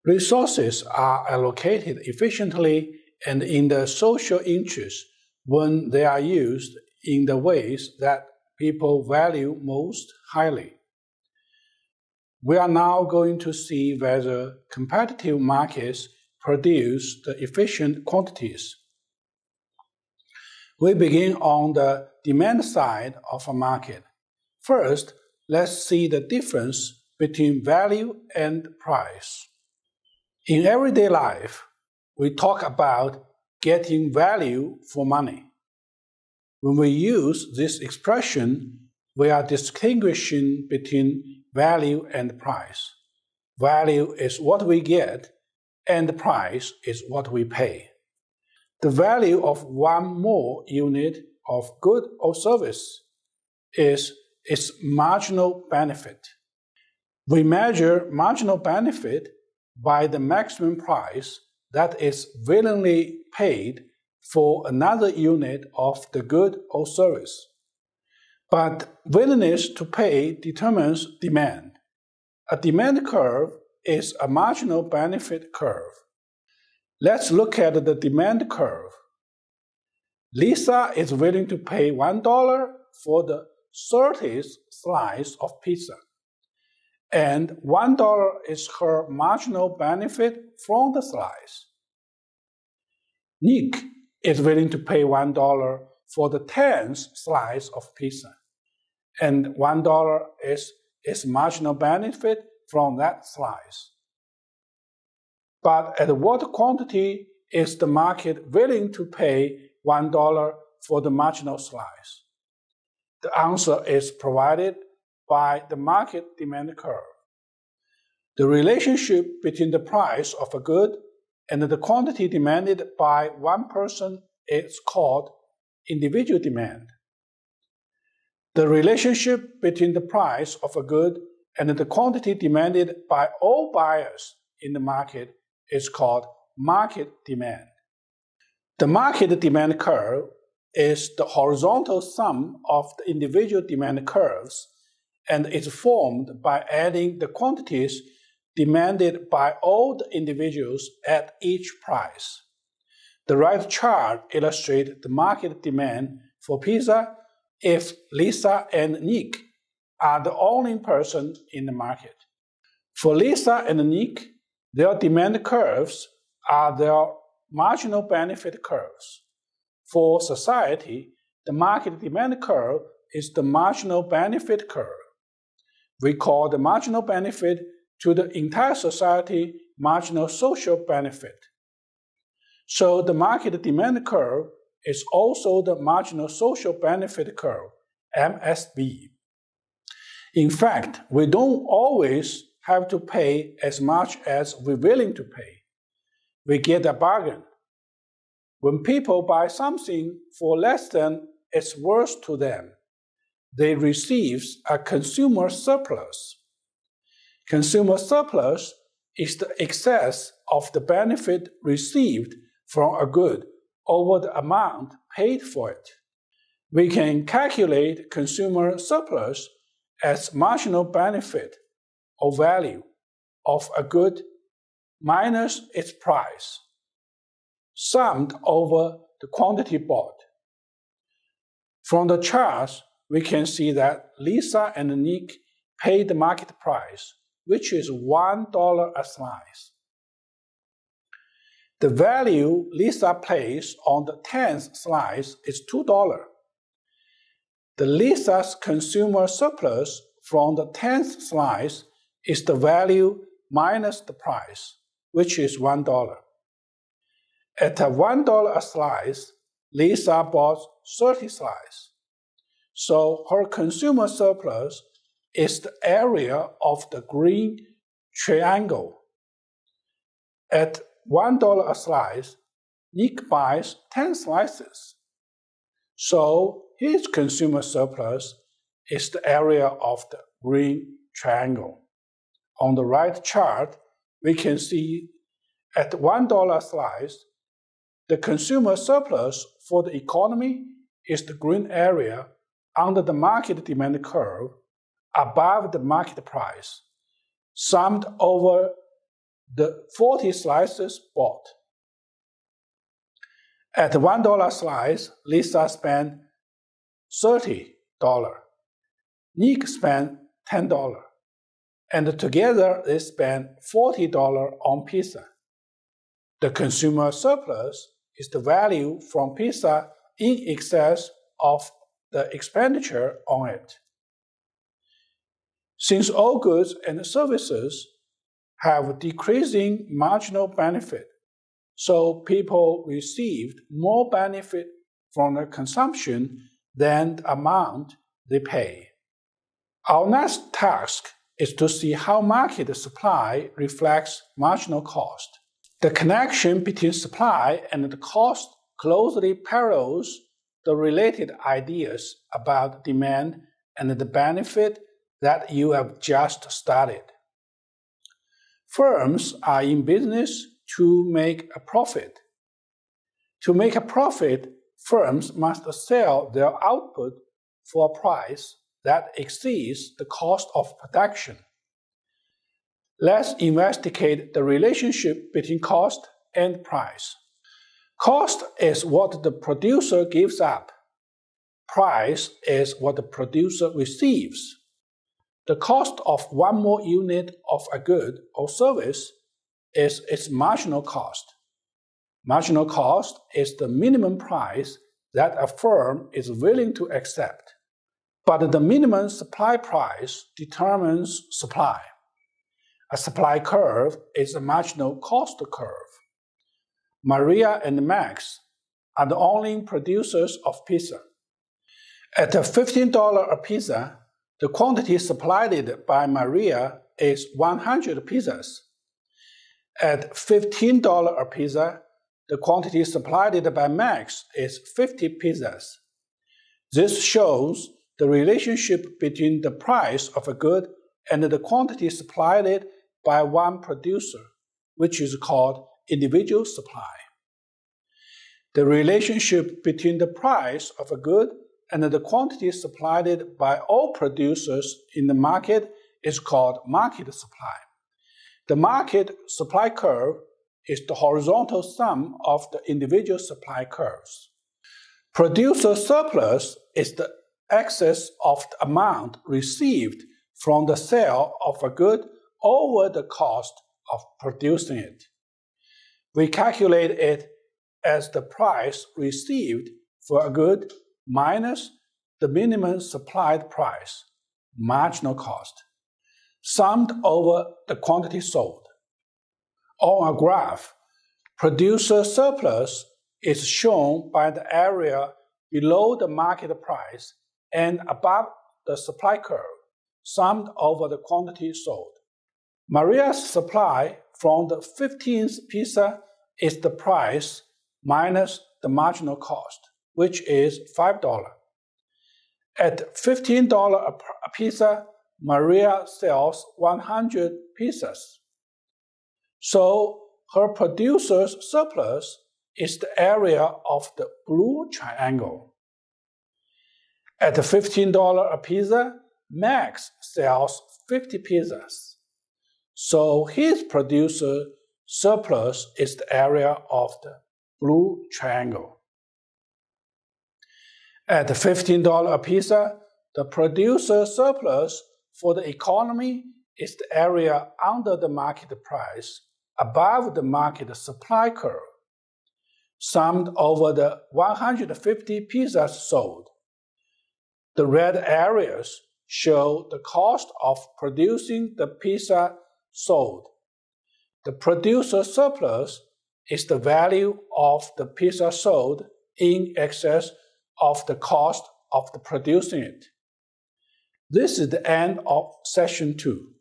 Resources are allocated efficiently and in the social interest when they are used in the ways that people value most highly. We are now going to see whether competitive markets produce the efficient quantities. We begin on the demand side of a market. First, let's see the difference between value and price. In everyday life, we talk about getting value for money. When we use this expression, we are distinguishing between value and price. Value is what we get, and the price is what we pay. The value of one more unit of good or service is its marginal benefit. We measure marginal benefit by the maximum price that is willingly paid for another unit of the good or service. But willingness to pay determines demand. A demand curve is a marginal benefit curve. Let's look at the demand curve. Lisa is willing to pay $1 for the 30th slice of pizza, and $1 is her marginal benefit from the slice. Nick is willing to pay $1 for the 10th slice of pizza, and $1 is his marginal benefit from that slice. But at what quantity is the market willing to pay $1 for the marginal slice? The answer is provided by the market demand curve. The relationship between the price of a good and the quantity demanded by one person is called individual demand. The relationship between the price of a good and the quantity demanded by all buyers in the market is called market demand. The market demand curve is the horizontal sum of the individual demand curves and is formed by adding the quantities demanded by all the individuals at each price. The right chart illustrates the market demand for pizza if Lisa and Nick are the only person in the market. For Lisa and Nick, their demand curves are their marginal benefit curves. For society, the market demand curve is the marginal benefit curve. We call the marginal benefit to the entire society marginal social benefit. So the market demand curve is also the marginal social benefit curve, MSB. In fact, we don't always have to pay as much as we're willing to pay. We get a bargain. When people buy something for less than it's worth to them, they receive a consumer surplus. Consumer surplus is the excess of the benefit received from a good over the amount paid for it. We can calculate consumer surplus as marginal benefit or value of a good minus its price, summed over the quantity bought. From the charts, we can see that Lisa and Nick paid the market price, which is $1 a slice. The value Lisa placed on the 10th slice is $2. The Lisa's consumer surplus from the 10th slice is the value minus the price, which is $1. At $1 a slice, Lisa bought 30 slices. So her consumer surplus is the area of the green triangle. At $1 a slice, Nick buys 10 slices. So his consumer surplus is the area of the green triangle. On the right chart, we can see at $1 a slice, the consumer surplus for the economy is the green area under the market demand curve above the market price, summed over the 40 slices bought. At $1 slice, Lisa spent $30. Nick spent $10. And together they spent $40 on pizza. The consumer surplus is the value from pizza in excess of the expenditure on it. Since all goods and services have decreasing marginal benefit, so people received more benefit from their consumption than the amount they pay. Our next task is to see how market supply reflects marginal cost. The connection between supply and the cost closely parallels the related ideas about demand and the benefit that you have just studied. Firms are in business to make a profit. To make a profit, firms must sell their output for a price that exceeds the cost of production. Let's investigate the relationship between cost and price. Cost is what the producer gives up. Price is what the producer receives. The cost of one more unit of a good or service is its marginal cost. Marginal cost is the minimum price that a firm is willing to accept. But the minimum supply price determines supply. A supply curve is a marginal cost curve. Maria and Max are the only producers of pizza. At $15 a pizza, the quantity supplied by Maria is 100 pizzas. At $15 a pizza, the quantity supplied by Max is 50 pizzas. This shows the relationship between the price of a good and the quantity supplied by one producer, which is called individual supply. The relationship between the price of a good and the quantity supplied by all producers in the market is called market supply. The market supply curve is the horizontal sum of the individual supply curves. Producer surplus is the excess of the amount received from the sale of a good over the cost of producing it. We calculate it as the price received for a good minus the minimum supplied price, marginal cost, summed over the quantity sold. On a graph, producer surplus is shown by the area below the market price and above the supply curve, summed over the quantity sold. Maria's supply from the 15th pizza is the price minus the marginal cost, which is $5. At $15 a pizza, Maria sells 100 pizzas. So her producer's surplus is the area of the blue triangle. At $15 a pizza, Max sells 50 pizzas. So his producer surplus is the area of the blue triangle. At $15 a pizza, the producer surplus for the economy is the area under the market price, above the market supply curve, summed over the 150 pizzas sold. The red areas show the cost of producing the pizza sold. The producer surplus is the value of the pizza sold in excess of the cost of producing it. This is the end of session 2.